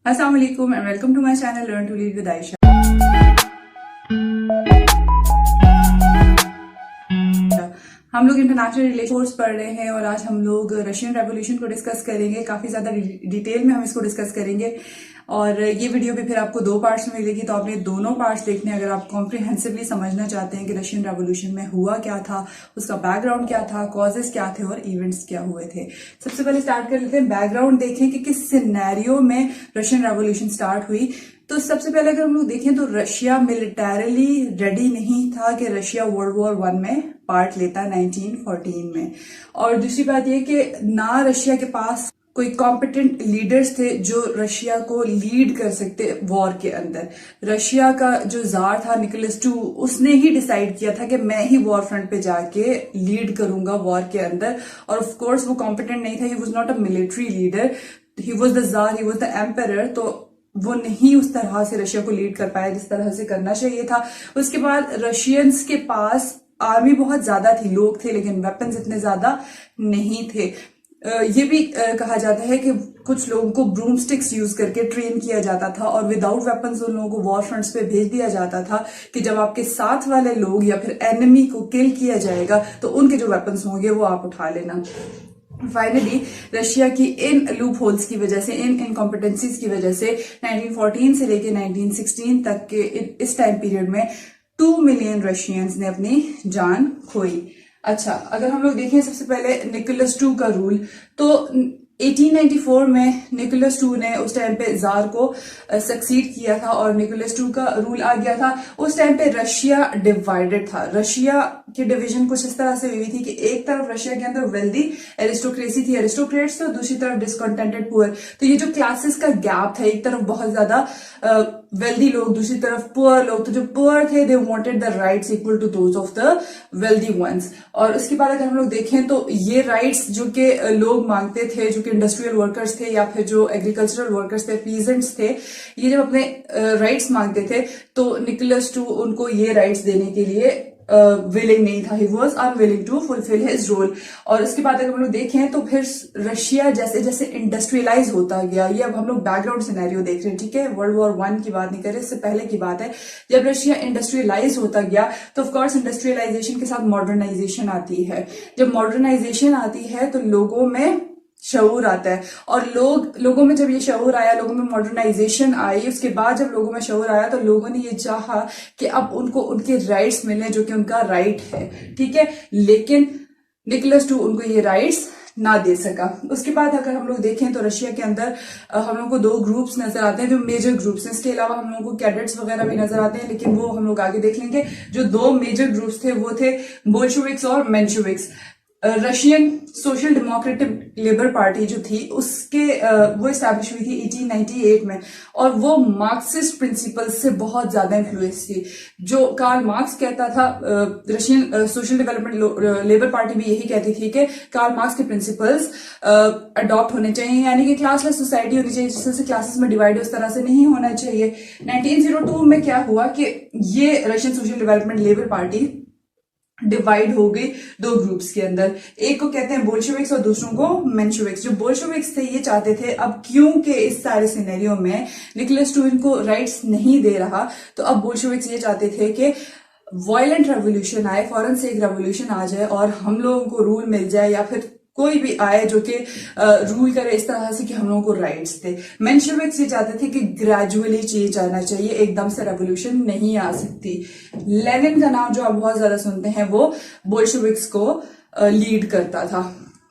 अस्सलाम वालेकुम and welcome to my channel learn to lead with Ayesha. हम लोग इंटरनेशनल रिलेशन कोर्स पढ़ रहे हैं और आज हम लोग रशियन रेवोल्यूशन को डिस्कस करेंगे। काफी ज्यादा डिटेल में हम इसको डिस्कस करेंगे और ये वीडियो भी फिर आपको दो पार्ट्स में मिलेगी, तो आपने दोनों पार्ट्स देखने अगर आप कॉम्प्रिहेंसिवली समझना चाहते हैं कि रशियन रेवोल्यूशन में हुआ क्या था, उसका बैकग्राउंड क्या था, कॉजेस क्या थे और इवेंट्स क्या हुए थे। सबसे पहले स्टार्ट कर लेते हैं बैकग्राउंड, देखें कि किस सिनेरियो में रशियन रेवोल्यूशन स्टार्ट हुई। तो सबसे पहले अगर हम लोग देखें तो रशिया मिलिटरली रेडी नहीं था कि रशिया वर्ल्ड वॉर 1 में पार्ट लेता 1914 में। और दूसरी बात यह कि ना रशिया के पास कोई कॉम्पिटेंट लीडर्स थे जो रशिया को लीड कर सकते वॉर के अंदर। रशिया का जो जार था निकोलस II, उसने ही डिसाइड किया था कि मैं ही वॉर फ्रंट पे जाके लीड करूंगा वॉर के अंदर। और ऑफ कोर्स वो कॉम्पिटेंट नहीं था, he was not a military leader, he was the jar, he was the emperor. तो वो नहीं उस तरह से रशिया को लीड कर पाया जिस तरह से करना चाहिए था। उसके बाद रशियंस के पास आर्मी बहुत ज्यादा थी, लोग थे, लेकिन वेपन्स इतने ज्यादा नहीं थे। ये भी कहा जाता है कि कुछ लोगों को ब्रूमस्टिक्स यूज करके ट्रेन किया जाता था और विदाउट वेपन्स उन लोगों को वॉर फ्रंट्स पे भेज दिया जाता था कि जब आपके साथ वाले लोग या फिर एनिमी को किल किया जाएगा तो उनके जो वेपन्स होंगे वो आप उठा लेना। फाइनली रशिया की इन लूप होल्स की वजह से, इन इनकॉम्पिटेंसीज की वजह से 1914 से लेके 1916 तक के इस टाइम पीरियड में 2 मिलियन रशियंस ने अपनी जान खोई। अच्छा, अगर हम लोग देखें सबसे पहले निकोलस II का रूल, तो 1894 में निकोलस II ने उस टाइम पे जार को सक्सीड किया था और निकोलस II का रूल आ गया था। उस टाइम पे रशिया डिवाइडेड था। रशिया की डिवीजन कुछ इस तरह से हुई थी कि एक तरफ रशिया के अंदर वेल्दी एरिस्टोक्रेसी थी, एरिस्टोक्रेट्स, तो दूसरी तरफ डिसकंटेंटेड पुअर। तो ये जो क्लासेस का गैप था, एक तरफ बहुत ज्यादा वेल्दी लोग, दूसरी तरफ पुअर लोग, तो जो पुअर थे they wanted the rights equal to those of the wealthy ones. और उसके बाद अगर हम लोग देखें तो ये राइट्स जो कि लोग मांगते थे, जो कि इंडस्ट्रियल वर्कर्स थे या फिर जो एग्रीकल्चरल वर्कर्स थे, पीजेंट्स थे, ये जब अपने राइट्स मांगते थे तो निकोलस II उनको ये राइट्स देने के लिए विलिंग नहीं था, he was unwilling to fulfil his role. और उसके बाद अगर हम लोग देखें तो फिर रशिया जैसे जैसे इंडस्ट्रियलाइज होता गया, ये अब हम लोग बैकग्राउंड सिनेरियो देख रहे हैं, ठीक है, वर्ल्ड वॉर 1 की बात नहीं कर रहे, इससे पहले की बात है। जब रशिया इंडस्ट्रियलाइज होता गया तो ऑफकोर्स इंडस्ट्रियलाइजेशन के साथ मॉडर्नाइजेशन आती है। जब मॉडर्नाइजेशन आती है तो लोगों में शऊर आता है और लोगों में जब ये शऊर आया, लोगों में मॉडर्नाइजेशन आई, उसके बाद जब लोगों में शऊर आया तो लोगों ने ये चाहा कि अब उनको उनके राइट्स मिले जो कि उनका राइट है, ठीक है। लेकिन निकोलस II उनको ये राइट्स ना दे सका। उसके बाद अगर हम लोग देखें तो रशिया के अंदर हम लोग को 2 ग्रुप्स नजर आते हैं जो मेजर ग्रुप्स हैं। इसके अलावा हम लोग को कैडेट्स वगैरह भी नजर आते हैं, लेकिन वो हम लोग आगे देख लेंगे। जो 2 मेजर ग्रुप्स थे वो थे बोल्शेविक्स और Mensheviks. Russian social democratic labour party जो थी उसके वो इस्टेब्लिश हुई थी 1898 में और वो मार्क्सिस्ट प्रिंसिपल्स से बहुत ज्यादा इन्फ्लुएंस थी। जो कार्ल मार्क्स कहता था, Russian social development labour party भी यही कहती थी कि कार्ल मार्क्स के प्रिंसिपल्स अडॉप्ट होने चाहिए, यानी कि क्लासलेस सोसाइटी होनी चाहिए, जिस तरह से क्लासेस में डिवाइड है उस तरह से नहीं होना चाहिए। 1902 में क्या हुआ कि ये Russian social development labour party divide हो गई 2 ग्रुप्स के अंदर। एक को कहते हैं बोल्शेविक्स और दूसरों को मेंशेविक्स। जो बोल्शेविक्स थे ये चाहते थे अब क्योंकि इस सारे सिनेरियो में निकोलस II इनको राइट्स नहीं दे रहा, तो अब बोल्शेविक्स ये चाहते थे कि वायलेंट रेवोल्यूशन आए, फौरन से एक रेवोल्यूशन आ जाए और हम लोगों को रूल मिल जाए, या फिर कोई भी आए जो कि रूल करे इस तरह से कि हम लोगों को राइट्स दे। मेंशेविक्स ये चाहते थे कि ग्रेजुअली चेंज आना चाहिए, एकदम से रेवोल्यूशन नहीं आ सकती। लेनिन का नाम जो आप बहुत ज्यादा सुनते हैं वो बोल्शेविक्स को लीड करता था।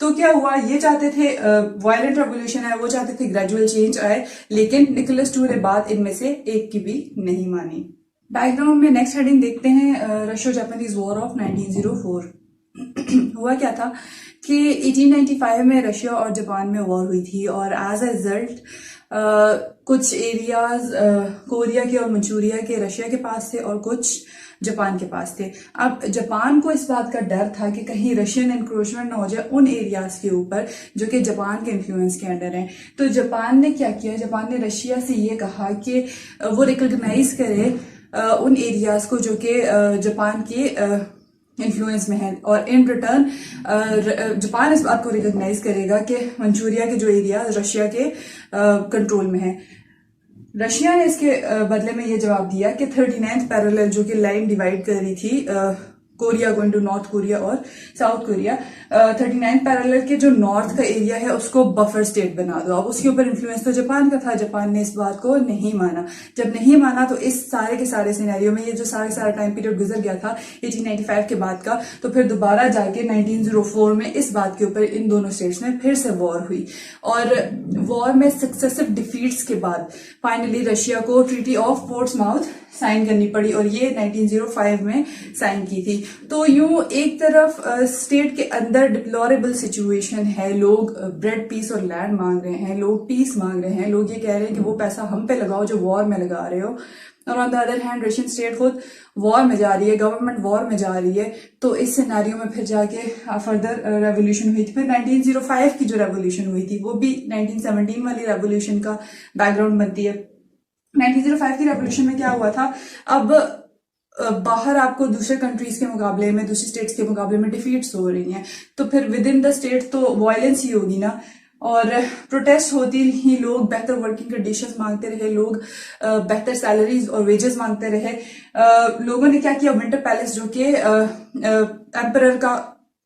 तो क्या हुआ, ये चाहते थे वायलेंट रेवोल्यूशन आए, वो चाहते थे ग्रेजुअल चेंज आए, लेकिन निकोलस II ने बात इनमें से एक की भी नहीं मानी। बैकग्राउंड में नेक्स्ट हेडिंग देखते हैं, रशियो जापानीज वॉर ऑफ 1904। हुआ क्या था कि 1895 में रशिया और जापान में वॉर हुई थी और एज अ रिजल्ट कुछ एरियाज कोरिया के और मंचूरिया के रशिया के पास थे और कुछ जापान के पास थे। अब जापान को इस बात का डर था कि कहीं रशियन एनक्रोचमेंट ना हो जाए उन एरियाज के ऊपर जो कि जापान के इन्फ्लुएंस के अंडर हैं। तो जापान ने क्या किया, जापान ने रशिया से ये कहा कि वो रिकॉग्नाइज करे उन एरियाज को जो कि जापान के इन्फ्लुएंस में है, और इन रिटर्न जापान इस बात को रिकॉग्नाइज करेगा कि मंचूरिया के जो एरिया रशिया के कंट्रोल में है। रशिया ने इसके बदले में ये जवाब दिया कि 39th पैरेलल जो कि लाइन डिवाइड कर रही थी Korea going to North Korea और साउथ कोरिया, 39th पैरेलल के जो नॉर्थ का एरिया है उसको बफर स्टेट बना दो। अब उसके ऊपर इन्फ्लुएंस तो जापान का था, जापान ने इस बात को नहीं माना। जब नहीं माना तो इस सारे के सारे सिनेरियो में ये जो सारा टाइम पीरियड गुजर गया था 1895 के बाद का, तो फिर दोबारा जाके 1904 में इस बात के ऊपर इन दोनों स्टेट्स में फिर से वॉर हुई और वॉर में सक्सेसिव डिफीट्स के बाद फाइनली रशिया को ट्रीटी ऑफ पोर्ट्समाउथ साइन करनी पड़ी और ये 1905 में साइन की थी। तो यूं एक तरफ स्टेट के अंदर डिप्लोरेबल सिचुएशन है, लोग ब्रेड पीस और लैंड मांग रहे हैं, लोग पीस मांग रहे हैं, लोग ये कह रहे हैं कि वो पैसा हम पे लगाओ जो वॉर में लगा रहे हो, और on the other hand Russian state खुद वॉर में जा रही है, गवर्नमेंट वॉर में जा रही है। तो इस सिनेरियो में फिर जाके फर्दर रेवोल्यूशन हुई थी। फिर 1905 की जो रेवोल्यूशन हुई थी वो भी 1917 वाली रेवोल्यूशन का बैकग्राउंड बनती है। 1905 की रेवोल्यूशन में क्या हुआ था, अब बाहर आपको दूसरे कंट्रीज के मुकाबले में, दूसरी स्टेट्स के मुकाबले में डिफीट्स हो रही हैं, तो फिर विद इन द स्टेट तो वायलेंस ही होगी ना, और प्रोटेस्ट होती रही, लोग बेहतर वर्किंग कंडीशंस मांगते रहे, लोग बेहतर सैलरीज और वेजेस मांगते रहे। लोगों ने क्या किया, विंटर पैलेस जो कि एम्परर का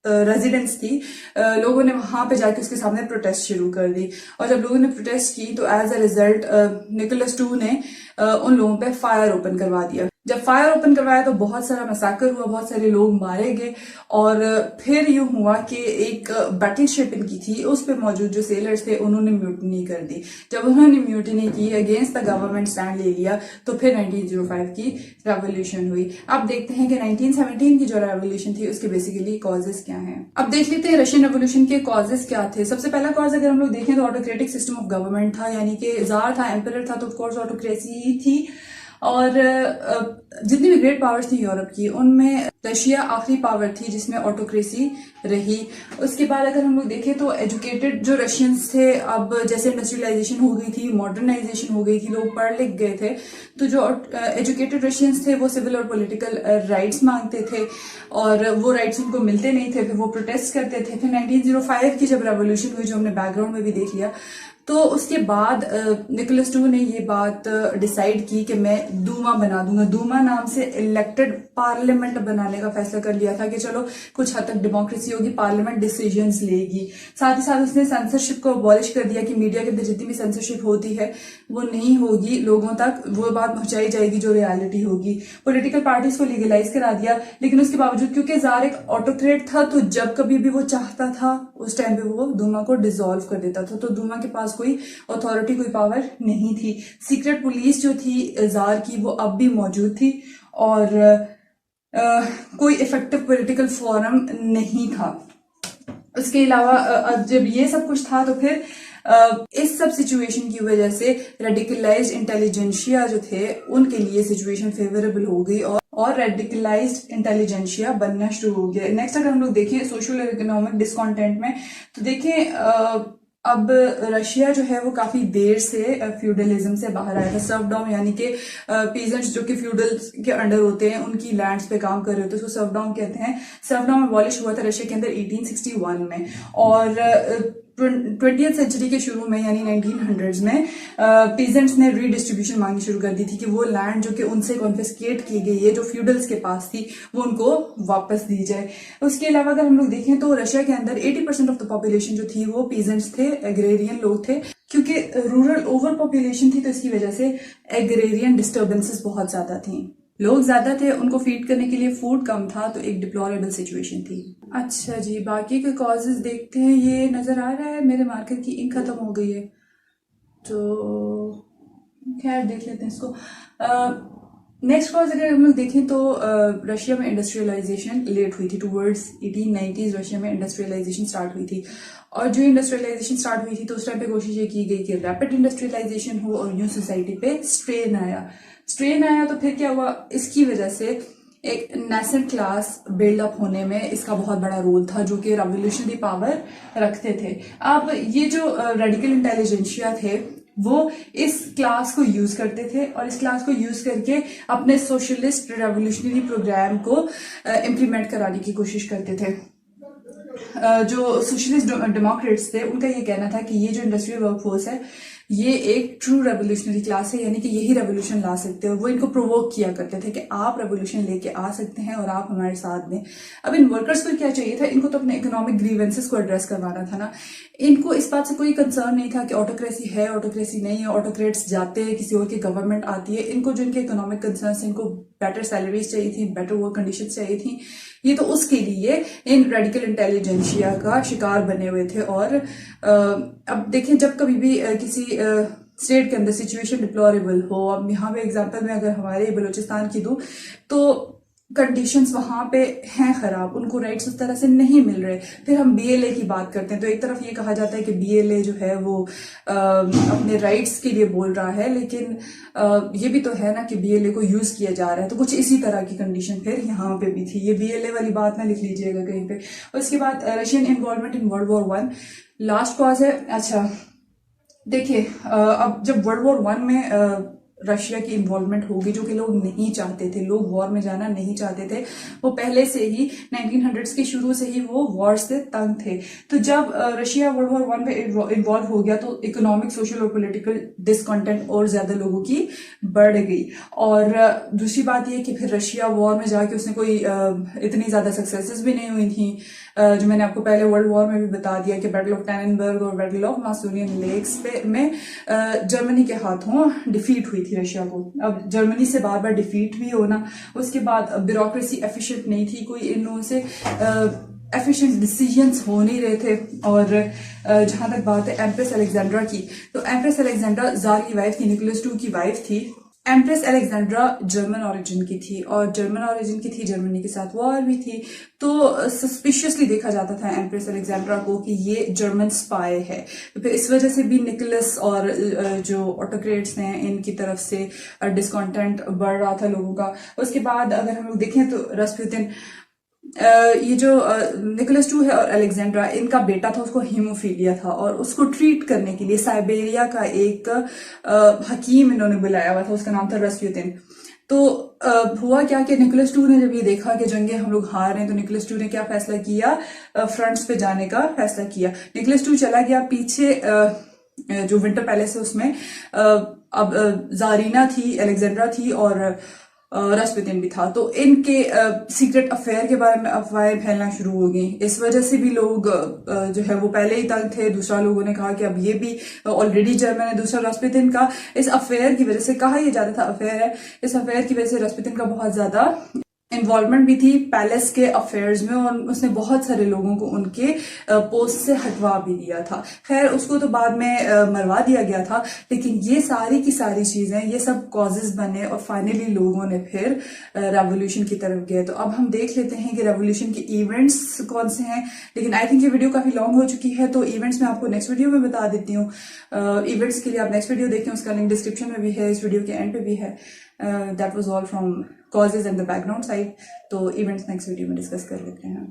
रेजिडेंस थी, लोगों ने वहां पे जाके उसके सामने प्रोटेस्ट शुरू कर दी, और जब लोगों ने प्रोटेस्ट की तो as a result Nicholas II ने उन लोगों पे फायर ओपन करवा दिया। जब फायर ओपन करवाया तो बहुत सारा मसाकर हुआ, बहुत सारे लोग मारे गए, और फिर यूं हुआ कि एक बैटलशिप इनकी थी, उस पे मौजूद जो सेलर्स थे उन्होंने म्यूटिनी कर दी। जब उन्होंने म्यूटिनी की, अगेंस्ट द गवर्नमेंट स्टैंड ले लिया, तो फिर 1905 की रेवोल्यूशन हुई। अब देखते हैं कि 1917 की जो रेवोल्यूशन थी उसके बेसिकली कॉजेस क्या हैं। अब देख लेते हैं रशियन रेवोल्यूशन के कॉजेस क्या थे। सबसे पहला कॉज अगर हम लोग देखें तो ऑटोक्रेटिक सिस्टम ऑफ गवर्नमेंट था, यानी कि जार था, एम्परर था, तो ऑफकोर्स ऑटोक्रेसी ही थी। और जितनी भी ग्रेट पावर्स थी यूरोप की, उनमें रशिया आखिरी पावर थी जिसमें ऑटोक्रेसी रही। उसके बाद अगर हम लोग देखें तो एजुकेटेड जो रशियंस थे, अब जैसे इंडस्ट्रियलाइजेशन हो गई थी, मॉडर्नाइजेशन हो गई थी, लोग पढ़ लिख गए थे, तो जो एजुकेटेड रशियंस थे वो सिविल और पॉलिटिकल राइट्स मांगते थे, और वो राइट्स उनको मिलते नहीं थे, फिर वो प्रोटेस्ट करते थे। फिर 1905 की जब रेवोल्यूशन हुई, जो हमने बैकग्राउंड में भी देख लिया, तो उसके बाद निकोलस II ने ये बात डिसाइड की कि मैं दूमा बना दूंगा। दूमा नाम से इलेक्टेड पार्लियामेंट बनाने का फैसला कर लिया था कि चलो कुछ हद तक डेमोक्रेसी होगी, पार्लियामेंट डिसीजंस लेगी। साथ ही साथ उसने सेंसरशिप को अबॉलिश कर दिया कि मीडिया के अंदर जितनी भी सेंसरशिप होती है वो नहीं होगी, लोगों तक वो बात पहुंचाई जाएगी जो रियलिटी होगी। पॉलिटिकल पार्टीज को लीगलाइज करा दिया, लेकिन उसके बावजूद क्योंकि जार एक ऑटोक्रेट था, तो जब कभी भी वो चाहता था उस टाइम पे वो दूमा को डिसॉल्व कर देता था। तो दूमा के पास कोई अथॉरिटी, कोई पावर नहीं थी। सीक्रेट पुलिस जो थी जार की वो अब भी मौजूद थी, और कोई इफेक्टिव पॉलिटिकल फोरम नहीं था। उसके अलावा जब ये सब कुछ था तो फिर इस सब सिचुएशन की वजह से रेडिकलाइज्ड इंटेलिजेंशिया जो थे उनके लिए सिचुएशन फेवरेबल हो गई, और रेडिकलाइज्ड इंटेलिजेंशिया बनना शुरू हो गया। नेक्स्ट अगर हम लोग देखें सोशल और इकोनॉमिक डिस्कॉन्टेंट में, तो देखें अब रशिया जो है वो काफी देर से फ्यूडलिज्म से बाहर आया था। सर्वडाउन यानी कि पीजेंट्स जो कि फ्यूडल्स के अंडर होते हैं, उनकी लैंड्स पे काम कर रहे होते हैं, उसको सर्वडाउन कहते हैं। सर्वडाउन अबॉलिश हुआ था रशिया के अंदर 1861 में, और 20th सेंचुरी के शुरू में यानी 1900s में पीजेंट्स ने रीडिस्ट्रीब्यूशन मांगनी शुरू कर दी थी कि वो लैंड जो कि उनसे कॉन्फिस्केट की गई है, जो फ्यूडल्स के पास थी, वो उनको वापस दी जाए। उसके अलावा अगर हम लोग देखें तो रशिया के अंदर 80% ऑफ द पॉपुलेशन जो थी वो पीजेंट्स थे, एग्रेरियन लोग थे। क्योंकि रूरल ओवर पॉपुलेशन थी तो इसकी वजह से एग्रेरियन डिस्टर्बेंसेस बहुत ज्यादा थी, लोग ज्यादा थे, उनको फीड करने के लिए फूड कम था, तो एक डिप्लोरेबल सिचुएशन थी। अच्छा जी, बाकी के कॉजेज देखते हैं। ये नजर आ रहा है मेरे मार्कर की इंक खत्म हो गई है, तो खैर देख लेते हैं इसको। नेक्स्ट कॉज अगर हम लोग देखें तो रशिया में इंडस्ट्रियलाइजेशन लेट हुई थी। टूवर्ड्स 1890s रशिया में इंडस्ट्रियलाइजेशन स्टार्ट हुई थी, और जो इंडस्ट्रियलाइजेशन स्टार्ट हुई थी तो उस टाइम पे कोशिश ये की गई कि रैपिड इंडस्ट्रियलाइजेशन हो, और यूं सोसाइटी पे स्ट्रेन आया। तो फिर क्या हुआ, इसकी वजह से एक नेसेंट क्लास बिल्डअप होने में इसका बहुत बड़ा रोल था, जो कि रेवोल्यूशनरी पावर रखते थे। अब ये जो रेडिकल इंटेलिजेंशिया थे वो इस क्लास को यूज करते थे, और इस क्लास को यूज करके अपने सोशलिस्ट रेवोल्यूशनरी प्रोग्राम को इम्प्लीमेंट कराने की कोशिश करते थे। जो सोशलिस्ट डेमोक्रेट्स थे उनका ये कहना था कि ये जो इंडस्ट्रियल वर्कफोर्स है ये एक ट्रू रेवोल्यूशनरी क्लास है, यानी कि यही रेवोल्यूशन ला सकते हैं। और वो इनको प्रोवोक किया करते थे कि आप रेवोल्यूशन लेके आ सकते हैं और आप हमारे साथ दें। अब इन वर्कर्स को क्या चाहिए था, इनको तो अपने इकोनॉमिक ग्रीवेंसेस को एड्रेस करवाना था ना। इनको इस बात से कोई कंसर्न नहीं था कि ऑटोक्रेसी है, ऑटोक्रेसी नहीं है, ऑटोक्रेट्स जाते हैं, किसी और की गवर्नमेंट आती है। इनको जो इनके इकोनॉमिक कंसर्न, इनको बेटर सैलरीज चाहिए थी, बेटर वर्क कंडीशन चाहिए थी। ये तो उसके लिए इन रेडिकल इंटेलिजेंशिया का शिकार बने हुए थे। और अब देखिए, जब कभी भी किसी स्टेट के अंदर सिचुएशन डिप्लोरेबल हो, अब यहाँ पे एग्जांपल में अगर हमारे बलूचिस्तान की दूं तो कंडीशंस वहां पे हैं खराब, उनको राइट्स उस तरह से नहीं मिल रहे। फिर हम बीएलए की बात करते हैं तो एक तरफ ये कहा जाता है कि बीएलए जो है वो अपने राइट्स के लिए बोल रहा है, लेकिन ये भी तो है ना कि बीएलए को यूज किया जा रहा है। तो कुछ इसी तरह की कंडीशन फिर यहाँ पे भी थी। ये बीएलए वाली बात ना लिख लीजिएगा कहीं पे। और इसके बाद Russian involvement in world war 1 last cause है। अच्छा देखिए, अब जब वर्ल्ड वॉर 1 में रशिया की इन्वॉल्वमेंट होगी, जो कि लोग नहीं चाहते थे, लोग वॉर में जाना नहीं चाहते थे। वो पहले से ही 1900s के शुरू से ही वो वॉर से तंग थे। तो जब रशिया वर्ल्ड वॉर 1 में इन्वॉल्व हो गया तो इकोनॉमिक, सोशल और पॉलिटिकल डिसकंटेंट और ज्यादा लोगों की बढ़ गई। और दूसरी बात ये कि फिर रशिया वॉर में जाके उसने कोई इतनी ज्यादा सक्सेसेस भी नहीं हुई थी, जो मैंने आपको पहले वर्ल्ड वॉर में भी बता दिया कि बैटल ऑफ टैननबर्ग और बैटल ऑफ मासूनियन लेक्स में जर्मनी के हाथों डिफीट हुई थी रशिया को। अब जर्मनी से बार बार डिफीट भी होना, उसके बाद ब्यूरोक्रेसी एफिशिएंट नहीं थी, कोई इन लोगों से एफिशिएंट डिसीजंस हो नहीं रहे थे। और जहां तक बात है एम्प्रेस अलेक्जेंड्रा की, तो एम्प्रेस अलेक्जेंड्रा जार की वाइफ थी, निकोलस II की वाइफ थी। एम्प्रेस अलेक्जेंड्रा जर्मन ओरिजिन की थी और जर्मन ओरिजिन की थी, जर्मनी के साथ वॉर भी थी। तो सस्पिशियसली देखा जाता था एम्प्रेस अलेक्जेंड्रा को कि ये जर्मन स्पाई है। तो फिर इस वजह से भी निकोलस और जो ऑटोक्रेट्स हैं इनकी तरफ से डिस्कॉन्टेंट बढ़ रहा था लोगों का। उसके बाद अगर हम लोग देखें तो रस्पुतिन, ये जो निकोलस II है और अलेक्जेंड्रा, इनका बेटा था, उसको हीमोफीलिया था और उसको ट्रीट करने के लिए साइबेरिया का एक हकीम इन्होंने बुलाया हुआ था, उसका नाम था रस्पुतिन। तो हुआ क्या कि निकोलस II ने जब ये देखा कि जंगे हम लोग हार रहे हैं, तो निकोलस II ने क्या फैसला किया, फ्रंट्स पे जाने का फैसला किया। निकोलस II चला गया पीछे, जो विंटर पैलेस है उसमें अब जारीना थी, अलेक्जेंड्रा थी और रस्पुतिन भी था। तो इनके सीक्रेट अफेयर के बारे में अफवाहें फैलना शुरू हो गई। इस वजह से भी लोग जो है वो पहले ही तंग थे। दूसरा, लोगों ने कहा कि अब ये भी ऑलरेडी जर्मन है। दूसरा, रस्पुतिन का इस अफेयर की वजह से, कहा यह जाता था अफेयर है, इस अफेयर की वजह से रस्पुतिन का बहुत ज्यादा इन्वॉल्वमेंट भी थी पैलेस के अफेयर्स में और उसने बहुत सारे लोगों को उनके पोस्ट से हटवा भी दिया था। खैर, उसको तो बाद में मरवा दिया गया था, लेकिन ये सारी की सारी चीजें, ये सब कॉजेज बने और फाइनली लोगों ने फिर रेवोल्यूशन की तरफ गए। तो अब हम देख लेते हैं कि रेवोल्यूशन के इवेंट्स कौन से हैं। लेकिन आई थिंक ये वीडियो काफी लॉन्ग हो चुकी है, तो इवेंट्स मैं आपको नेक्स्ट वीडियो में बता देती हूँ। इवेंट्स के लिए आप नेक्स्ट वीडियो देखें, उसका लिंक डिस्क्रिप्शन में भी है, इस वीडियो के एंड पे भी है। That was all from causes and the background side. तो इवेंट्स नेक्स्ट वीडियो में डिस्कस कर लेते हैं।